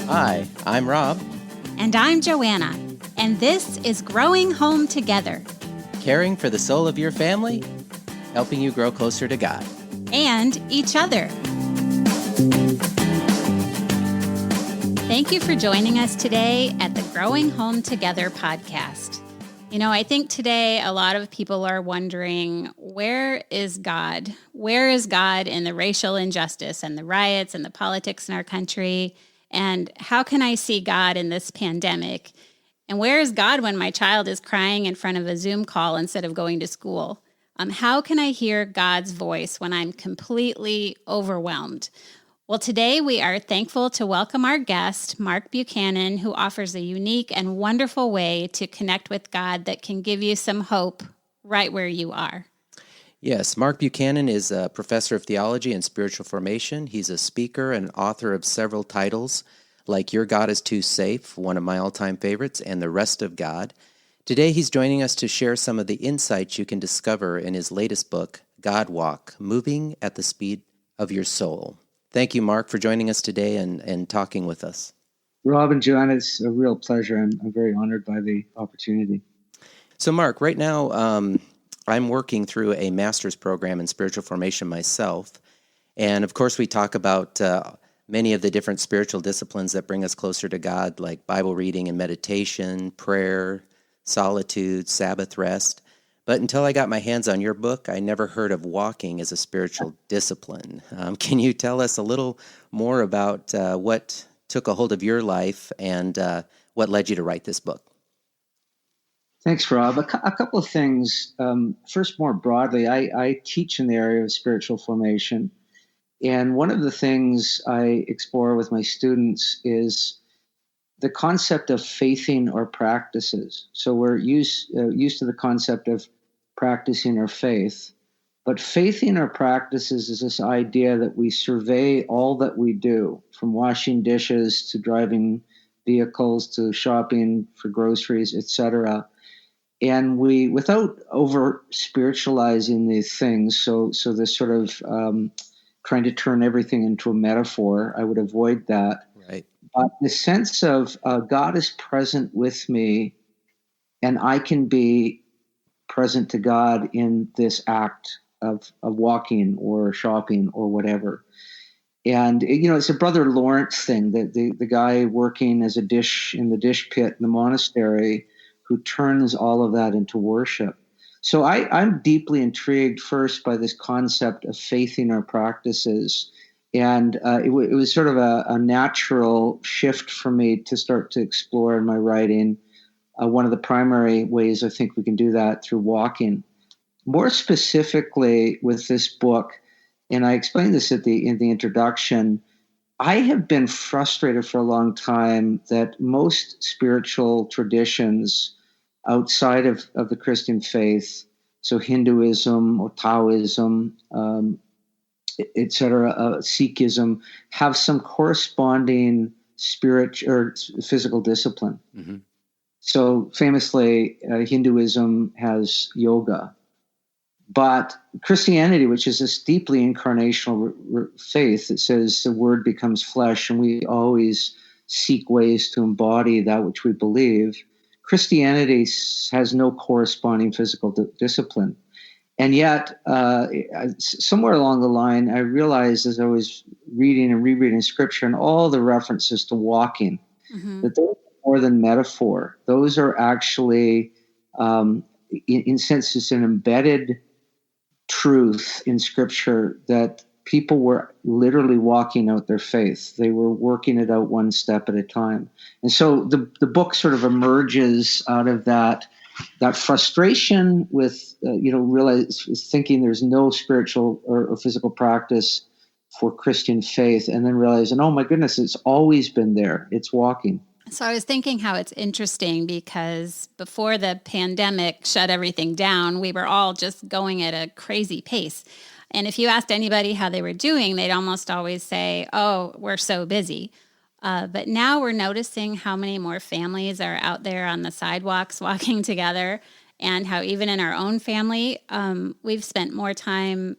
Hi, I'm Rob. And I'm Joanna, and this is Growing Home Together. Caring for the soul of your family, helping you grow closer to God. And each other. Thank you for joining us today at the Growing Home Together podcast. You know, I think today a lot of people are wondering, where is God? Where is God in the racial injustice and the riots and the politics in our country? And how can I see God in this pandemic? And where is God when my child is crying in front of a Zoom call instead of going to school? How can I hear God's voice when I'm completely overwhelmed? Well, today we are thankful to welcome our guest, Mark Buchanan, who offers a unique and wonderful way to connect with God that can give you some hope right where you are. Yes, Mark Buchanan is a professor of theology and spiritual formation. He's a speaker and author of several titles, like Your God is Too Safe, one of my all-time favorites, and The Rest of God. Today he's joining us to share some of the insights you can discover in his latest book, God Walk, Moving at the Speed of Your Soul. Thank you, Mark, for joining us today and talking with us. Rob and Joanna, it's a real pleasure. I'm very honored by the opportunity. So, Mark, right now I'm working through a master's program in spiritual formation myself. And, of course, we talk about many of the different spiritual disciplines that bring us closer to God, like Bible reading and meditation, prayer, solitude, Sabbath rest. But until I got my hands on your book, I never heard of walking as a spiritual discipline. Can you tell us a little more about what took a hold of your life and what led you to write this book? Thanks, Rob. A couple of things. First, more broadly, I teach in the area of spiritual formation. And one of the things I explore with my students is the concept of faithing our practices. So we're used to the concept of practicing our faith, but faithing our practices is this idea that we survey all that we do, from washing dishes to driving vehicles to shopping for groceries, etc. And we, without over spiritualizing these things, so this sort of trying to turn everything into a metaphor, I would avoid that. Right. But the sense of God is present with me, and I can be present to God in this act of walking or shopping or whatever. And, you know, it's a Brother Lawrence thing, that the guy working as a dish in the dish pit in the monastery who turns all of that into worship. So I'm deeply intrigued first by this concept of faithing our practices. And it was sort of a natural shift for me to start to explore in my writing. One of the primary ways I think we can do that through walking. More specifically with this book, and I explained this in the introduction, I have been frustrated for a long time that most spiritual traditions outside of the Christian faith, so Hinduism or Taoism, etc., Sikhism, have some corresponding spiritual or physical discipline. Mm-hmm. So famously, Hinduism has yoga. But Christianity, which is this deeply incarnational faith that says the word becomes flesh and we always seek ways to embody that which we believe, Christianity has no corresponding physical discipline. And yet, somewhere along the line, I realized as I was reading and rereading Scripture and all the references to walking, mm-hmm. that those are more than metaphor. Those are actually, in sense, it's an embedded truth in Scripture that people were literally walking out their faith. They were working it out one step at a time. And so the book sort of emerges out of that frustration with, thinking there's no spiritual or physical practice for Christian faith, and then realizing, oh my goodness, it's always been there. It's walking. So I was thinking how it's interesting because before the pandemic shut everything down, we were all just going at a crazy pace. And if you asked anybody how they were doing, they'd almost always say, oh, we're so busy. But now we're noticing how many more families are out there on the sidewalks walking together, and how even in our own family, we've spent more time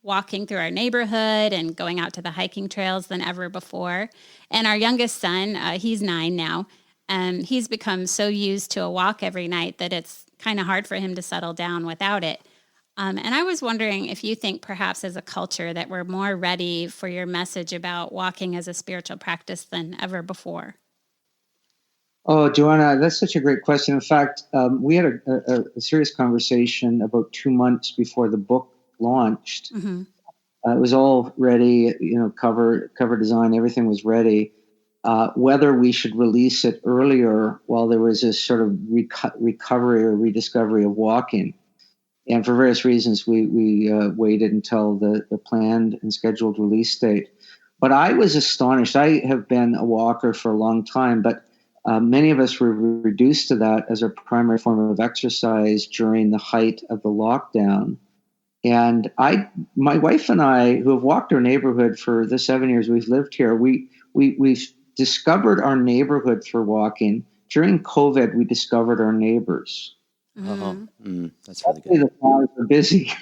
walking through our neighborhood and going out to the hiking trails than ever before. And our youngest son, he's 9 now, he's become so used to a walk every night that it's kind of hard for him to settle down without it. And I was wondering if you think perhaps as a culture that we're more ready for your message about walking as a spiritual practice than ever before. Oh, Joanna, that's such a great question. In fact, we had a serious conversation about 2 months before the book launched. Mm-hmm. It was all ready, cover design, everything was ready. Whether we should release it earlier while there was this sort of recovery or rediscovery of walking. And for various reasons, we waited until the planned and scheduled release date. But I was astonished. I have been a walker for a long time, but many of us were reduced to that as our primary form of exercise during the height of the lockdown. And my wife and I, who have walked our neighborhood for the 7 years we've lived here, we've discovered our neighborhood through walking. During COVID, we discovered our neighbors. That's really good. The flowers are busy.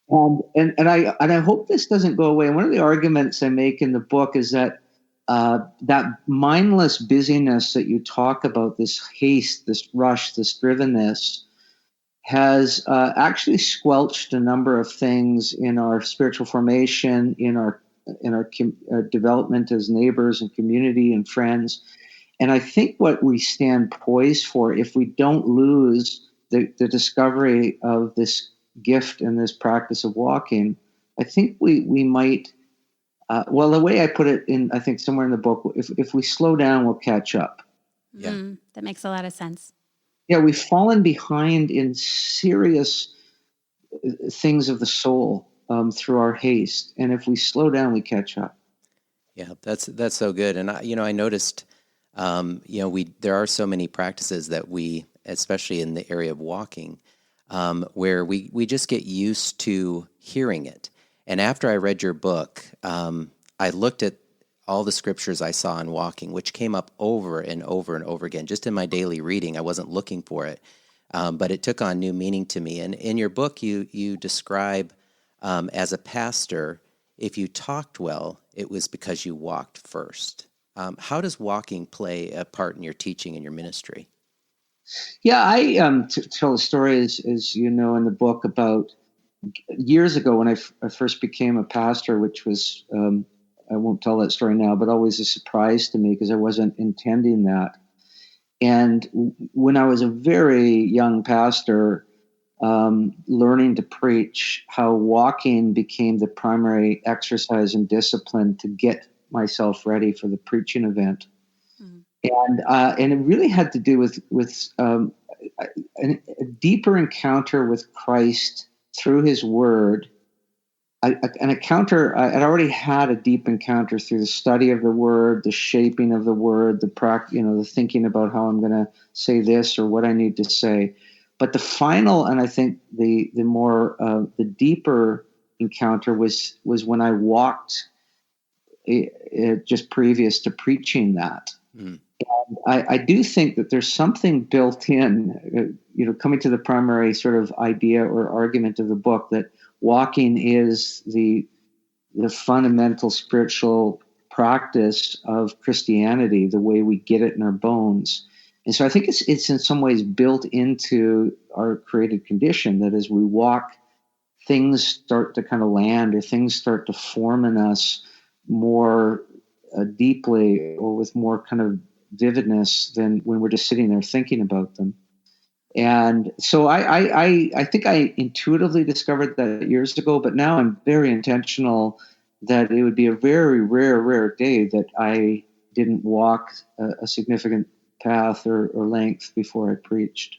and I hope this doesn't go away. And one of the arguments I make in the book is that that mindless busyness that you talk about, this haste, this rush, this drivenness, has actually squelched a number of things in our spiritual formation, in our development as neighbors and community and friends. And I think what we stand poised for, if we don't lose the discovery of this gift and this practice of walking, I think we might. Well, the way I put it in, I think somewhere in the book, if we slow down, we'll catch up. Yeah, that makes a lot of sense. Yeah, we've fallen behind in serious things of the soul through our haste, and if we slow down, we catch up. Yeah, that's so good. And I noticed, there are so many practices that we, especially in the area of walking, where we just get used to hearing it. And after I read your book, I looked at all the scriptures I saw in walking, which came up over and over and over again. Just in my daily reading, I wasn't looking for it, but it took on new meaning to me. And in your book, you describe as a pastor, if you talked well, it was because you walked first. How does walking play a part in your teaching and your ministry? Yeah, I tell a story, as you know, in the book about years ago when I first became a pastor, which was, I won't tell that story now, but always a surprise to me because I wasn't intending that. And when I was a very young pastor, learning to preach, how walking became the primary exercise and discipline to get myself ready for the preaching event. And it really had to do with a deeper encounter with Christ through his word. An encounter, I'd already had a deep encounter through the study of the word, the shaping of the word, the thinking about how I'm going to say this or what I need to say. But the final, and I think the deeper encounter was when I walked just previous to preaching that. And I do think that there's something built in, coming to the primary sort of idea or argument of the book, that walking is the fundamental spiritual practice of Christianity, the way we get it in our bones. And so I think it's in some ways built into our created condition that as we walk, things start to kind of land, or things start to form in us more deeply or with more kind of vividness than when we're just sitting there thinking about them. And so I think I intuitively discovered that years ago, but now I'm very intentional that it would be a very rare day that I didn't walk a significant path or length before I preached.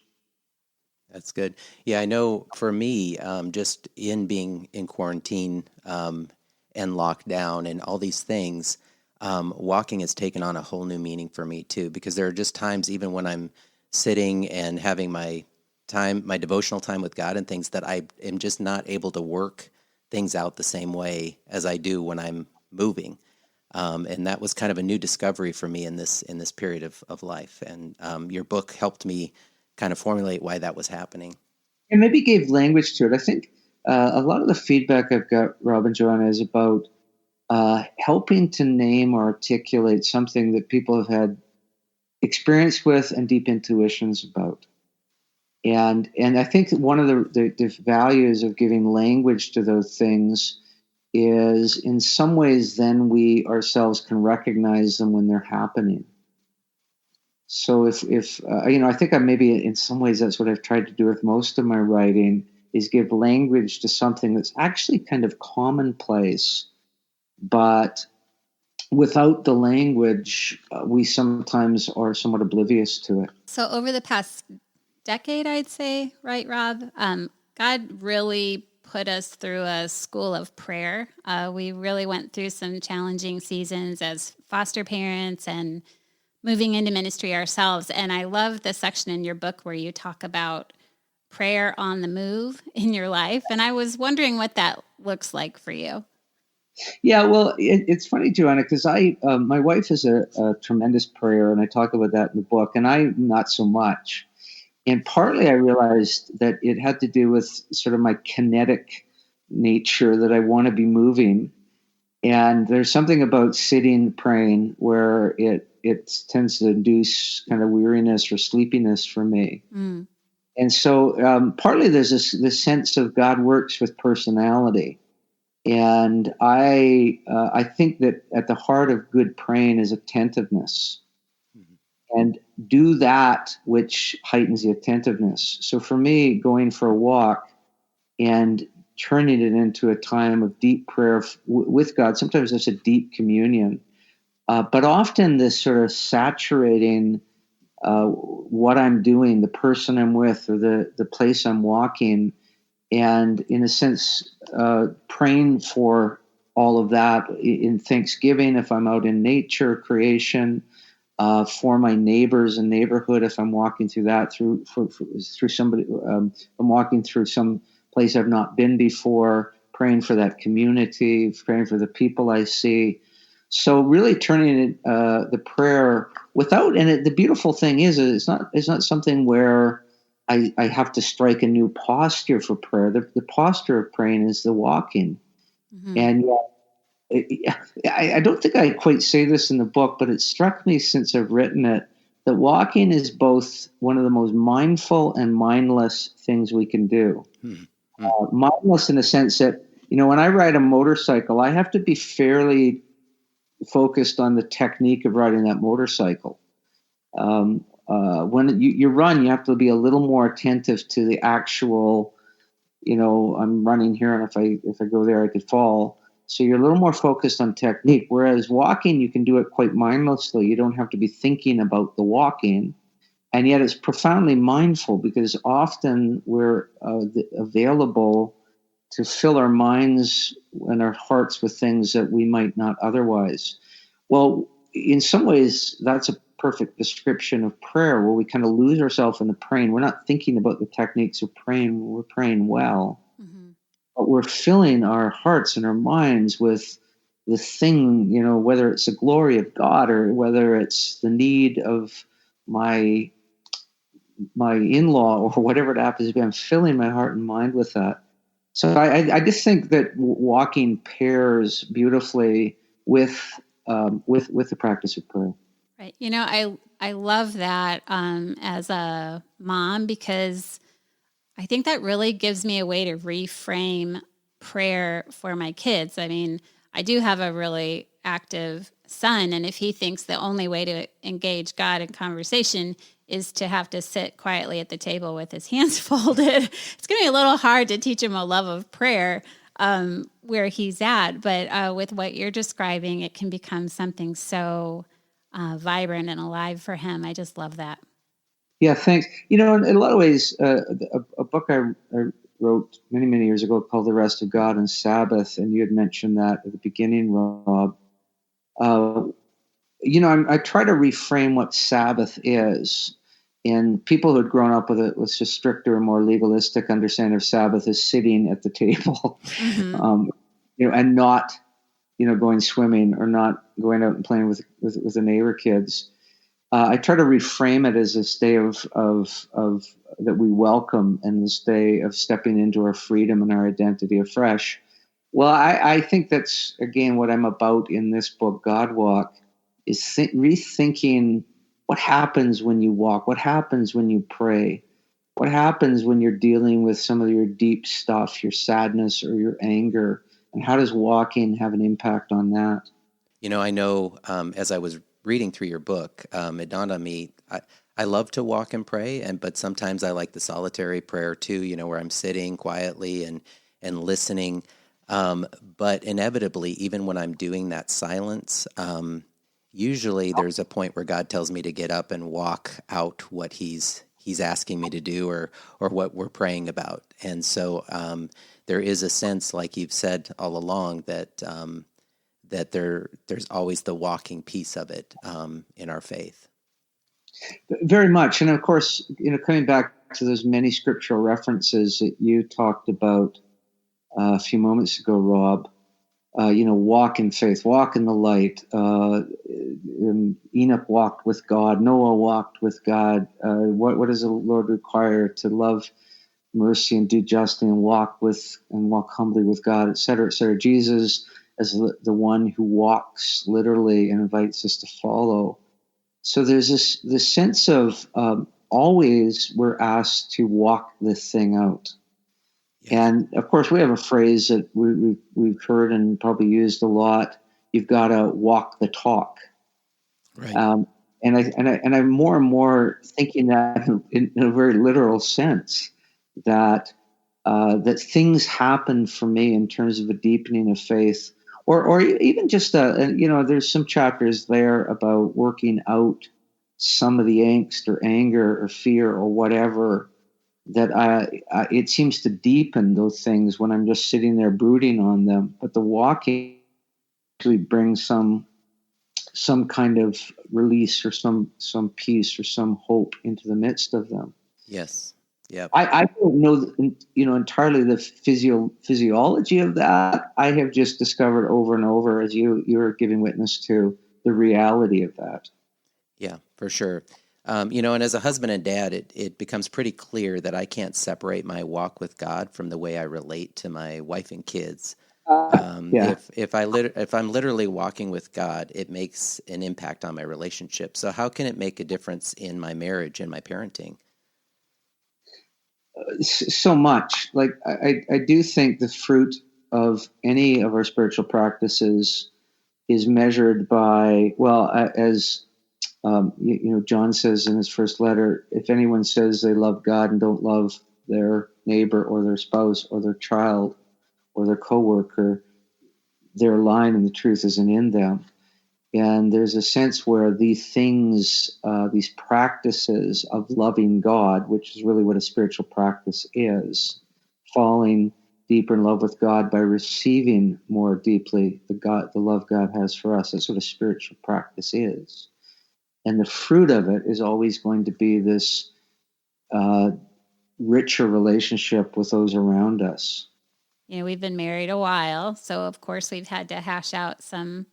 That's good. Yeah, I know for me, just in being in quarantine and locked down and all these things, walking has taken on a whole new meaning for me too, because there are just times even when I'm sitting and having my devotional time with God and things, that I am just not able to work things out the same way as I do when I'm moving. And that was kind of a new discovery for me in this period of life. And your book helped me kind of formulate why that was happening. And maybe gave language to it. I think a lot of the feedback I've got, Rob and Joanna, is about helping to name or articulate something that people have had experience with and deep intuitions about. And I think that one of the values of giving language to those things is, in some ways, then we ourselves can recognize them when they're happening. So if I think maybe in some ways that's what I've tried to do with most of my writing, is give language to something that's actually kind of commonplace, but without the language, we sometimes are somewhat oblivious to it. So over the past decade, I'd say, right, Rob? God really put us through a school of prayer. We really went through some challenging seasons as foster parents and moving into ministry ourselves. And I love the section in your book where you talk about prayer on the move in your life. And I was wondering what that looks like for you. Yeah, well, it's funny, Joanna, because my wife is a tremendous prayer, and I talk about that in the book, and I not so much. And partly I realized that it had to do with sort of my kinetic nature, that I want to be moving. And there's something about sitting praying where it tends to induce kind of weariness or sleepiness for me. Mm. And so partly there's this sense of God works with personality. And I think that at the heart of good praying is attentiveness. And do that which heightens the attentiveness. So for me, going for a walk and turning it into a time of deep prayer with God, sometimes it's a deep communion, but often this sort of saturating what I'm doing, the person I'm with, or the place I'm walking, and in a sense, praying for all of that in thanksgiving if I'm out in nature, creation, for my neighbors and neighborhood, if I'm walking through that, through somebody, I'm walking through some place I've not been before, praying for that community, praying for the people I see. So really turning the prayer the beautiful thing is it's not something where I have to strike a new posture for prayer. The posture of praying is the walking. Mm-hmm. And I don't think I quite say this in the book, but it struck me since I've written it that walking is both one of the most mindful and mindless things we can do. Mm-hmm. Mindless in the sense that, when I ride a motorcycle, I have to be fairly focused on the technique of riding that motorcycle. When you run, you have to be a little more attentive to the actual, I'm running here, and if I go there, I could fall. So you're a little more focused on technique, whereas walking, you can do it quite mindlessly. You don't have to be thinking about the walking, and yet it's profoundly mindful because often we're available to fill our minds and our hearts with things that we might not otherwise. Well, in some ways, that's a perfect description of prayer, where we kind of lose ourselves in the praying. We're not thinking about the techniques of praying. We're praying well. Mm-hmm. But we're filling our hearts and our minds with the thing, whether it's the glory of God or whether it's the need of my in-law or whatever it happens to be. I'm filling my heart and mind with that. So I just think that walking pairs beautifully with the practice of prayer. Right. I love that as a mom, because I think that really gives me a way to reframe prayer for my kids. I mean, I do have a really active son, and if he thinks the only way to engage God in conversation is to have to sit quietly at the table with his hands folded, it's going to be a little hard to teach him a love of prayer where he's at. But with what you're describing, it can become something so vibrant and alive for him. I just love that. Yeah, thanks. In a lot of ways, a book I wrote many, many years ago called The Rest of God and Sabbath, and you had mentioned that at the beginning, Rob. I try to reframe what Sabbath is. And people who had grown up with it with a stricter, more legalistic understanding of Sabbath is sitting at the table, mm-hmm. And not, going swimming or not going out and playing with the neighbor kids. I try to reframe it as this day of that we welcome, and this day of stepping into our freedom and our identity afresh. Well, I think that's, again, what I'm about in this book, God Walk, is rethinking what happens when you walk, what happens when you pray, what happens when you're dealing with some of your deep stuff, your sadness or your anger, and how does walking have an impact on that? I know as I was reading through your book, it dawned on me, I love to walk and pray, but sometimes I like the solitary prayer too, where I'm sitting quietly and listening. But inevitably, even when I'm doing that silence, usually there's a point where God tells me to get up and walk out what He's asking me to do, or what we're praying about. And so there is a sense, like you've said all along, that there's always the walking piece of it in our faith. Very much. And of course, coming back to those many scriptural references that you talked about a few moments ago, Rob, walk in faith, walk in the light. Enoch walked with God. Noah walked with God. What does the Lord require? To love mercy and do justly and walk humbly with God, et cetera, et cetera. Jesus as the one who walks literally and invites us to follow. So there's this sense of always we're asked to walk this thing out. Yes. And of course, we have a phrase that we've heard and probably used a lot. You've got to walk the talk. Right. And I'm more and more thinking that in a very literal sense, that things happen for me in terms of a deepening of faith, or even just there's some chapters there about working out some of the angst or anger or fear or whatever, that it seems to deepen those things when I'm just sitting there brooding on them. But the walking actually brings some kind of release or some peace or some hope into the midst of them. Yes. Yeah. I don't know, entirely the physiology of that. I have just discovered over and over, as you're giving witness to, the reality of that. Yeah, for sure. And as a husband and dad, it becomes pretty clear that I can't separate my walk with God from the way I relate to my wife and kids. Yeah. If I'm literally walking with God, it makes an impact on my relationship. So how can it make a difference in my marriage and my parenting? So much. Like I do think the fruit of any of our spiritual practices is measured by, as John says in his first letter, if anyone says they love God and don't love their neighbor or their spouse or their child or their coworker, they're lying and the truth isn't in them. And there's a sense where these things, these practices of loving God, which is really what a spiritual practice is, falling deeper in love with God by receiving more deeply the love God has for us. That's what a spiritual practice is. And the fruit of it is always going to be this richer relationship with those around us. We've been married a while, so of course we've had to hash out some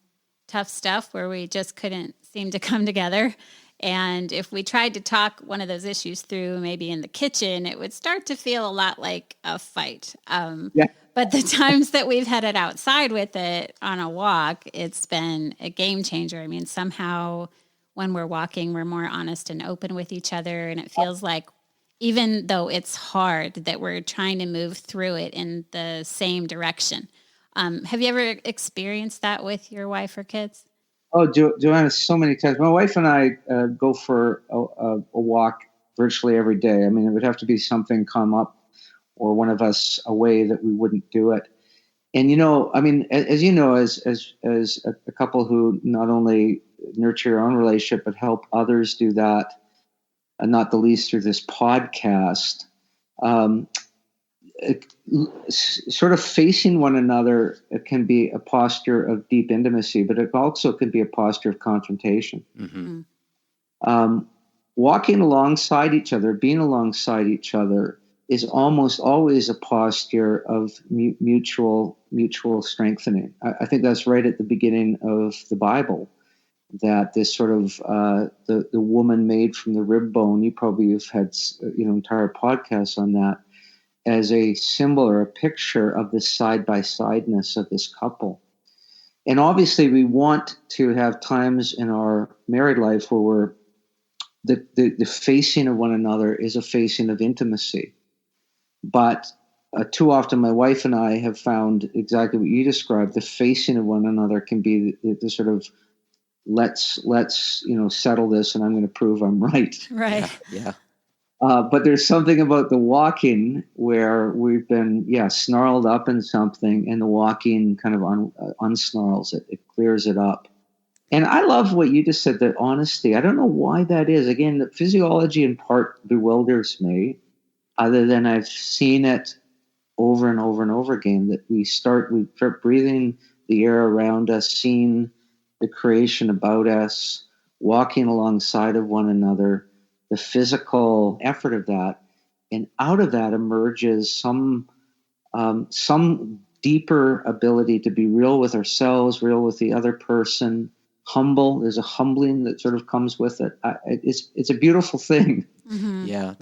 tough stuff where we just couldn't seem to come together. And if we tried to talk one of those issues through maybe in the kitchen, it would start to feel a lot like a fight. But the times that we've had it outside with it on a walk, it's been a game changer. I mean, somehow when we're walking, we're more honest and open with each other. And it feels like, even though it's hard, that we're trying to move through it in the same direction. Have you ever experienced that with your wife or kids? Oh, Joanna, so many times. My wife and I go for a walk virtually every day. I mean, it would have to be something come up or one of us away that we wouldn't do it. And, as you know, as a couple who not only nurture your own relationship, but help others do that, and not the least through this podcast, sort of facing one another, it can be a posture of deep intimacy, but it also can be a posture of confrontation. Mm-hmm. Walking alongside each other, being alongside each other, is almost always a posture of mutual strengthening. I think that's right at the beginning of the Bible. that this sort of the woman made from the rib bone. You probably have had entire podcasts on that as a symbol or a picture of this side by sideness of this couple. And obviously, we want to have times in our married life where we're the facing of one another is a facing of intimacy. But too often, my wife and I have found exactly what you described. The facing of one another can be the sort of let's settle this, and I'm going to prove I'm right. Right. Yeah. But there's something about the walking where we've been snarled up in something, and the walking kind of unsnarls it. It clears it up. And I love what you just said, that honesty. I don't know why that is. Again, the physiology in part bewilders me, other than I've seen it over and over and over again, that we start breathing the air around us, seeing the creation about us, walking alongside of one another, the physical effort of that. And out of that emerges some deeper ability to be real with ourselves, real with the other person, humble. There's a humbling that sort of comes with it. It's a beautiful thing. Mm-hmm. Yeah.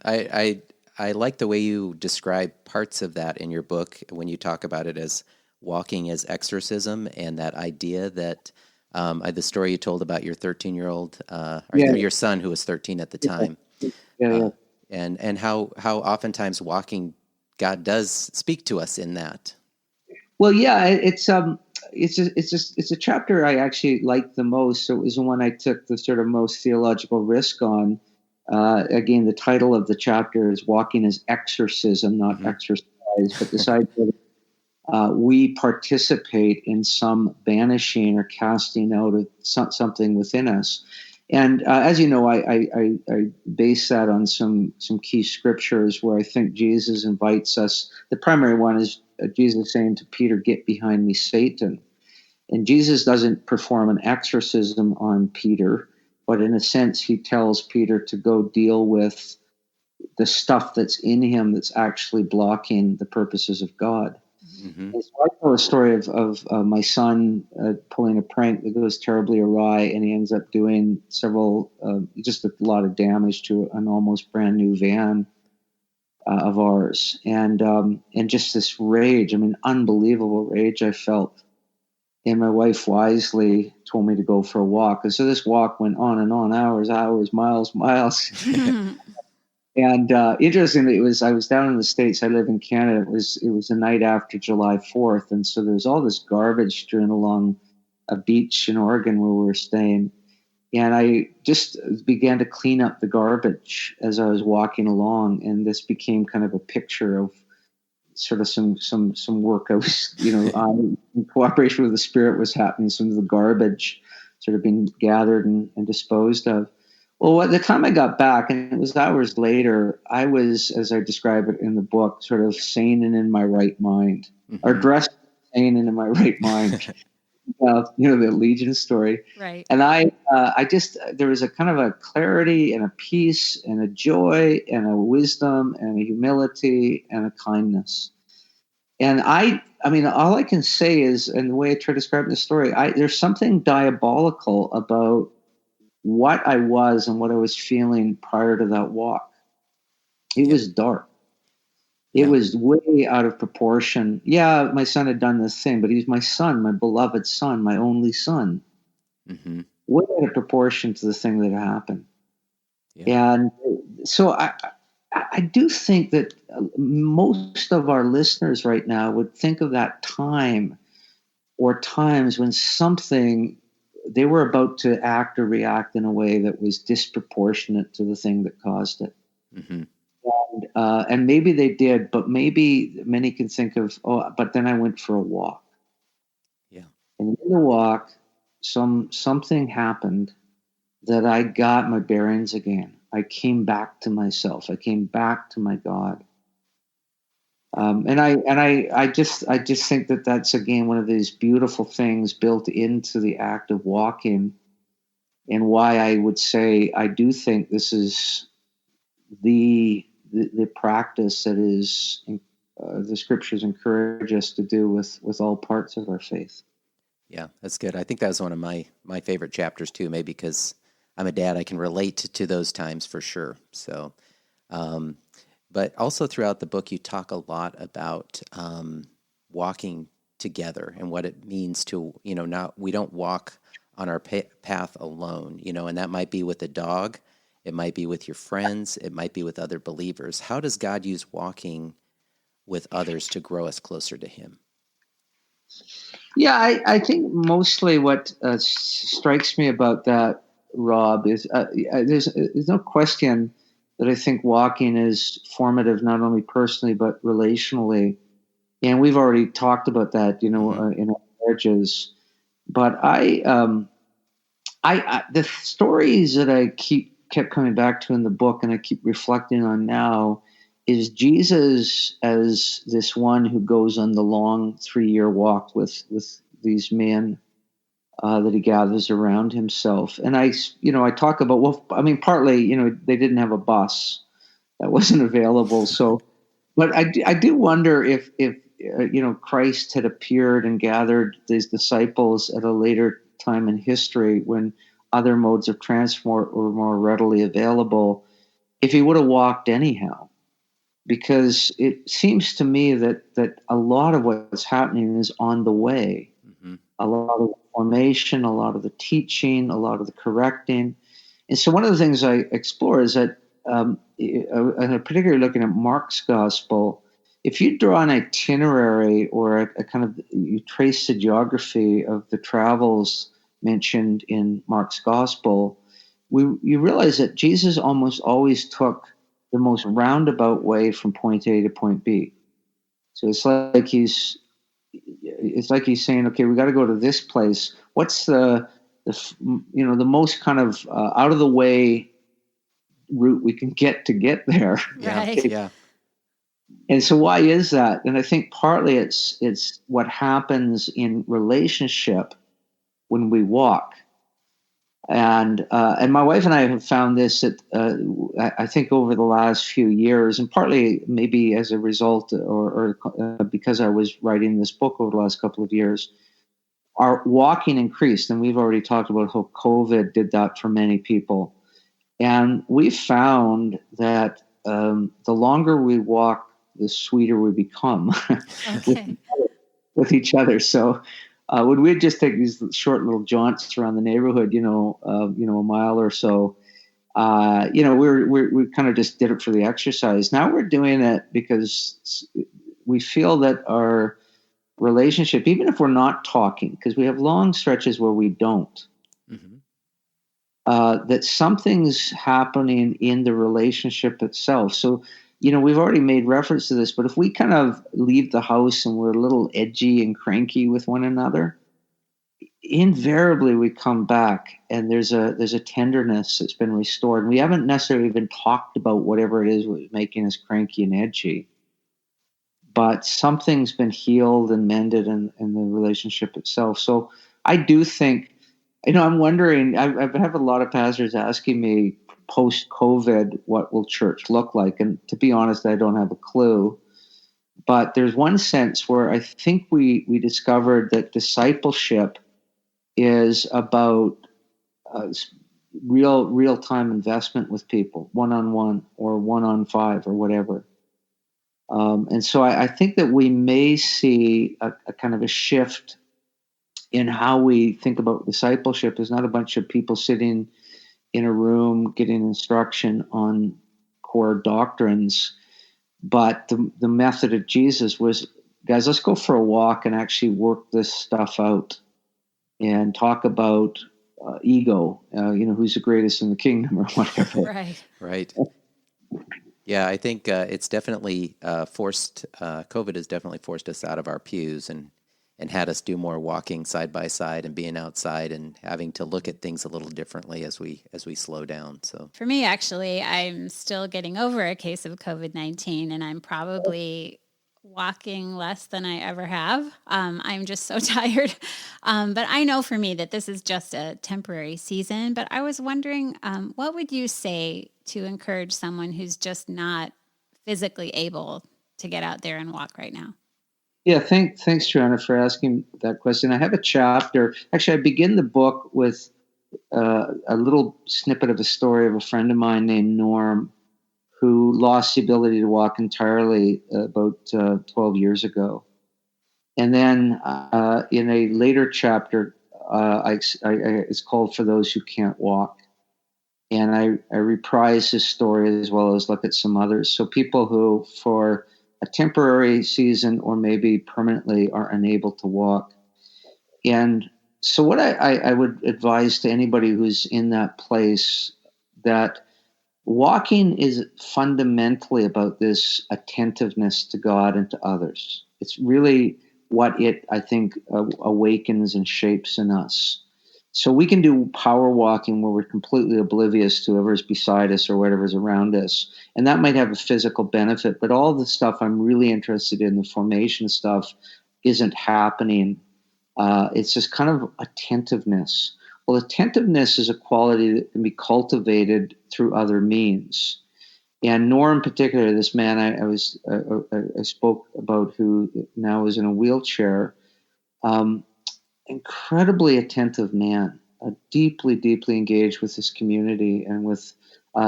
I like the way you describe parts of that in your book when you talk about it as walking as exorcism, and that idea that the story you told about your 13-year-old, your son who was 13 at the time. Yeah. And how oftentimes walking, God does speak to us in that. Well, yeah, it's a chapter I actually liked the most. So it was the one I took the sort of most theological risk on. Again, the title of the chapter is "Walking as Exorcism," not exercise, but this idea that we participate in some banishing or casting out of something within us. And as you know, I base that on some key scriptures where I think Jesus invites us. The primary one is Jesus saying to Peter, "Get behind me, Satan." And Jesus doesn't perform an exorcism on Peter, but in a sense, he tells Peter to go deal with the stuff that's in him that's actually blocking the purposes of God. Mm-hmm. And so I tell a story of my son pulling a prank that goes terribly awry, and he ends up doing just a lot of damage to an almost brand new van of ours, and just this rage. I mean, unbelievable rage I felt. And my wife wisely told me to go for a walk, and so this walk went on and on, hours, miles. And interestingly, I was down in the States. I live in Canada. It was the night after July 4th, and so there's all this garbage strewn along a beach in Oregon where we were staying. And I just began to clean up the garbage as I was walking along, and this became kind of a picture of sort of some work I was, in cooperation with the Spirit was happening. Some of the garbage sort of being gathered and disposed of. Well, at the time I got back, and it was hours later, I was, as I describe it in the book, sort of sane and in my right mind, or dressed sane and in my right mind. The Legion story. Right. And there was a kind of a clarity and a peace and a joy and a wisdom and a humility and a kindness. And I mean, all I can say is, and the way I try to describe the story, there's something diabolical about what I was and what I was feeling prior to that walk. It was dark. It was way out of proportion. Yeah, my son had done this thing, but he's my son, my beloved son, my only son. Mm-hmm. Way out of proportion to the thing that happened. Yeah. And so I do think that most of our listeners right now would think of that time or times when they were about to act or react in a way that was disproportionate to the thing that caused it. Mm-hmm. And maybe they did, but maybe many can think of, but then I went for a walk. Yeah. And in the walk, something happened that I got my bearings again. I came back to myself. I came back to my God. And I just think that that's, again, one of these beautiful things built into the act of walking, and why I would say I do think this is the practice that is the scriptures encourage us to do with all parts of our faith. Yeah, that's good. I think that was one of my favorite chapters too, maybe because I'm a dad, I can relate to those times for sure. So, but also throughout the book, you talk a lot about walking together and what it means to, not, we don't walk on our path alone, and that might be with a dog, it might be with your friends, it might be with other believers. How does God use walking with others to grow us closer to Him? Yeah, I think mostly what strikes me about that, Rob, is there's no question that I think walking is formative, not only personally but relationally, and we've already talked about that, in our marriages. But the stories that I kept coming back to in the book, and I keep reflecting on now, is Jesus as this one who goes on the long 3-year walk with these men that he gathers around himself. And I talk about, partly, they didn't have a bus that wasn't available. So, but I do wonder if Christ had appeared and gathered these disciples at a later time in history when other modes of transport were more readily available, if he would have walked anyhow. Because it seems to me that a lot of what's happening is on the way. Mm-hmm. A lot of the formation, a lot of the teaching, a lot of the correcting. And so one of the things I explore is that, and particularly looking at Mark's gospel, if you draw an itinerary or a kind of, you trace the geography of the travels mentioned in Mark's gospel, you realize that Jesus almost always took the most roundabout way from point A to point B. So it's like he's saying, okay, we got to go to this place. What's the most kind of out of the way route we can get there? Right. Yeah. And so why is that? And I think partly it's what happens in relationship when we walk. And my wife and I have found this that I think over the last few years, and partly maybe as a result or because I was writing this book over the last couple of years, our walking increased. And we've already talked about how COVID did that for many people. And we found that the longer we walk, the sweeter we become with each other. So when we just take these short little jaunts around the neighborhood, a mile or so, we kind of just did it for the exercise. Now we're doing it because we feel that our relationship, even if we're not talking, because we have long stretches where we don't, that something's happening in the relationship itself. So, we've already made reference to this, but if we kind of leave the house and we're a little edgy and cranky with one another, invariably we come back and there's a tenderness that's been restored. And we haven't necessarily even talked about whatever it is was making us cranky and edgy, but something's been healed and mended in the relationship itself. So I do think, I'm wondering, I've had a lot of pastors asking me post-COVID, what will church look like? And to be honest, I don't have a clue. But there's one sense where I think we discovered that discipleship is about real-time investment with people, one-on-one or one-on-5 or whatever. And so I think that we may see a kind of a shift in how we think about discipleship. Is not a bunch of people sitting in a room getting instruction on core doctrines, but the method of Jesus was, guys, let's go for a walk and actually work this stuff out and talk about ego, who's the greatest in the kingdom or whatever. Right. Yeah, I think it's definitely forced, COVID has definitely forced us out of our pews and had us do more walking side by side and being outside and having to look at things a little differently as we slow down. So for me, actually, I'm still getting over a case of COVID-19, and I'm probably walking less than I ever have. I'm just so tired. But I know for me that this is just a temporary season. But I was wondering, what would you say to encourage someone who's just not physically able to get out there and walk right now? Yeah, thanks, Joanna, for asking that question. I have a chapter. Actually, I begin the book with a little snippet of a story of a friend of mine named Norm, who lost the ability to walk entirely about 12 years ago. And then in a later chapter, it's called For Those Who Can't Walk. And I reprise his story as well as look at some others. So people who, for a temporary season or maybe permanently, are unable to walk. And so what I would advise to anybody who's in that place, that walking is fundamentally about this attentiveness to God and to others. It's really what it, I think, awakens and shapes in us. So we can do power walking where we're completely oblivious to whoever's beside us or whatever's around us. And that might have a physical benefit, but all the stuff I'm really interested in, the formation stuff, isn't happening. It's just kind of attentiveness. Well, attentiveness is a quality that can be cultivated through other means. And Norm, in particular, this man I spoke about, who now is in a wheelchair, incredibly attentive man, deeply, deeply engaged with his community. And with,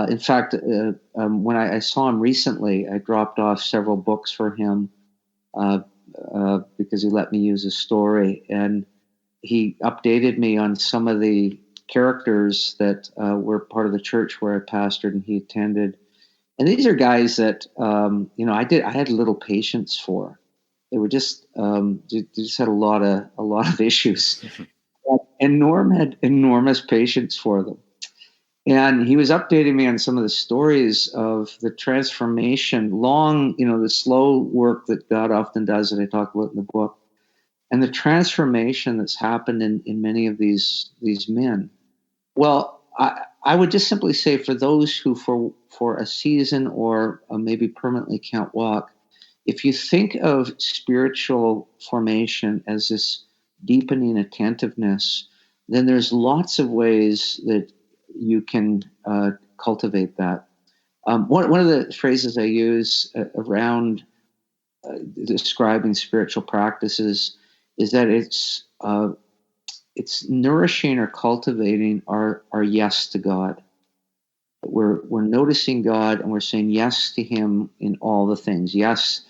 in fact, when I saw him recently, I dropped off several books for him because he let me use his story. And he updated me on some of the characters that were part of the church where I pastored and he attended. And these are guys that I had little patience for. They were just had a lot of issues, and Norm had enormous patience for them. And he was updating me on some of the stories of the transformation, the slow work that God often does that I talk about in the book, and the transformation that's happened in many of these men. Well, I would just simply say, for those who for a season or maybe permanently can't walk, if you think of spiritual formation as this deepening attentiveness, then there's lots of ways that you can cultivate that. One of the phrases I use around describing spiritual practices is that it's nourishing or cultivating our yes to God. We're noticing God and we're saying yes to Him in all the things. Yes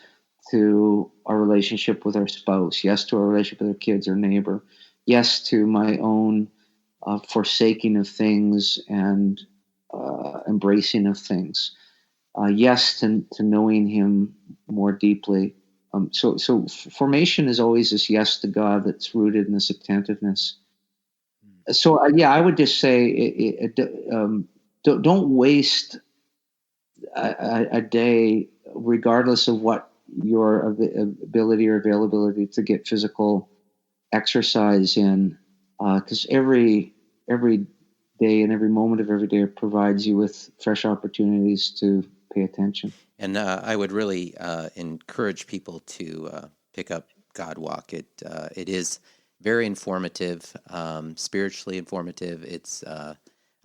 to our relationship with our spouse. Yes to our relationship with our kids or neighbor. Yes to my own forsaking of things and embracing of things. Yes to knowing Him more deeply. So formation is always this yes to God that's rooted in this attentiveness. So I would just say don't waste a day, regardless of what your ability or availability to get physical exercise in, because every day and every moment of every day provides you with fresh opportunities to pay attention. And I would really encourage people to pick up God Walk. It is very informative, spiritually informative. It's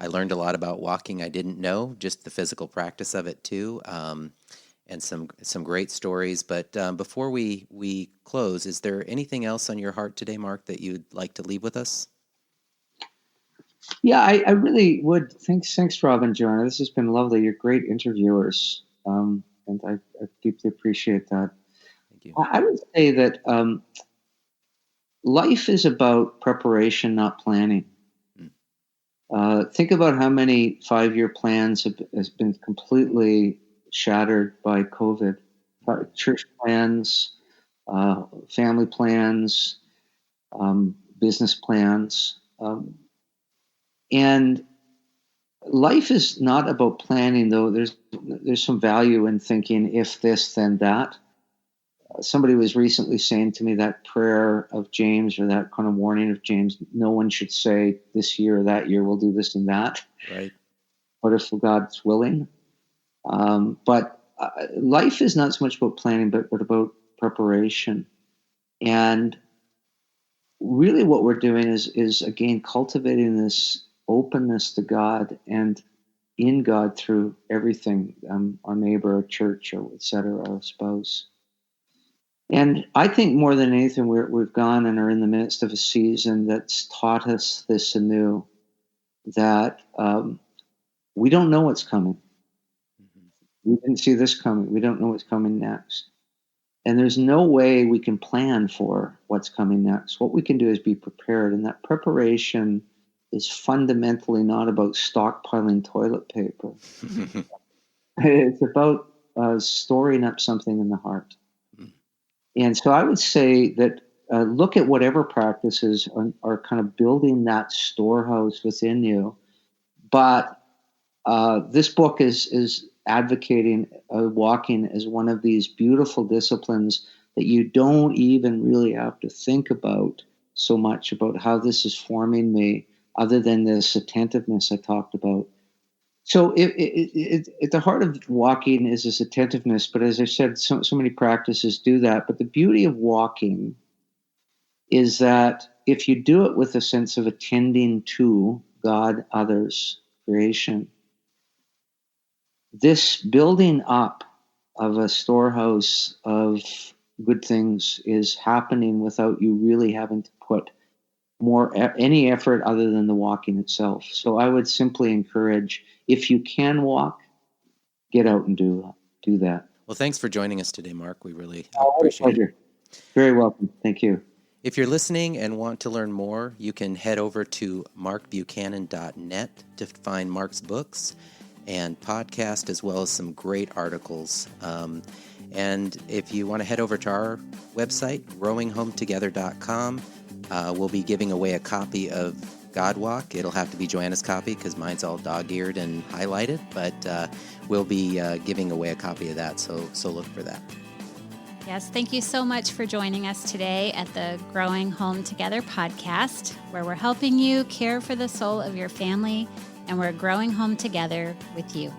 I learned a lot about walking I didn't know, just the physical practice of it too, and some great stories. But before we close, is there anything else on your heart today, Mark, that you'd like to leave with us? Yeah, I really would. Thanks, Rob and Joanna. This has been lovely. You're great interviewers, and I deeply appreciate that. Thank you. I would say that life is about preparation, not planning. Think about how many 5-year plans has been completely shattered by COVID. Church plans, family plans, business plans. And life is not about planning, though. There's some value in thinking, if this, then that. Somebody was recently saying to me that prayer of James, or that kind of warning of James, no one should say this year or that year we'll do this and that. Right. What if God's willing? But life is not so much about planning, but about preparation. And really what we're doing is again, cultivating this openness to God and in God through everything, our neighbor, our church, or et cetera, our spouse. And I think more than anything, we've gone and are in the midst of a season that's taught us this anew, that we don't know what's coming. We didn't see this coming. We don't know what's coming next. And there's no way we can plan for what's coming next. What we can do is be prepared. And that preparation is fundamentally not about stockpiling toilet paper. It's about storing up something in the heart. And so I would say that look at whatever practices are kind of building that storehouse within you. But this book is advocating walking as one of these beautiful disciplines that you don't even really have to think about so much about how this is forming me, other than this attentiveness I talked about. So at the heart of walking is this attentiveness, but as I said, so many practices do that. But the beauty of walking is that if you do it with a sense of attending to God, others, creation, this building up of a storehouse of good things is happening without you really having to put any effort other than the walking itself. So I would simply encourage, if you can walk, get out and do that. Well, thanks for joining us today, Mark. We really appreciate it. Very welcome. Thank you. If you're listening and want to learn more, you can head over to markbuchanan.net to find Mark's books and podcast, as well as some great articles. And if you want to head over to our website, growinghometogether.com, we'll be giving away a copy of God Walk. It'll have to be Joanna's copy because mine's all dog-eared and highlighted, but we'll be giving away a copy of that, so look for that. Yes, thank you so much for joining us today at the Growing Home Together podcast, where we're helping you care for the soul of your family, and we're growing home together with you.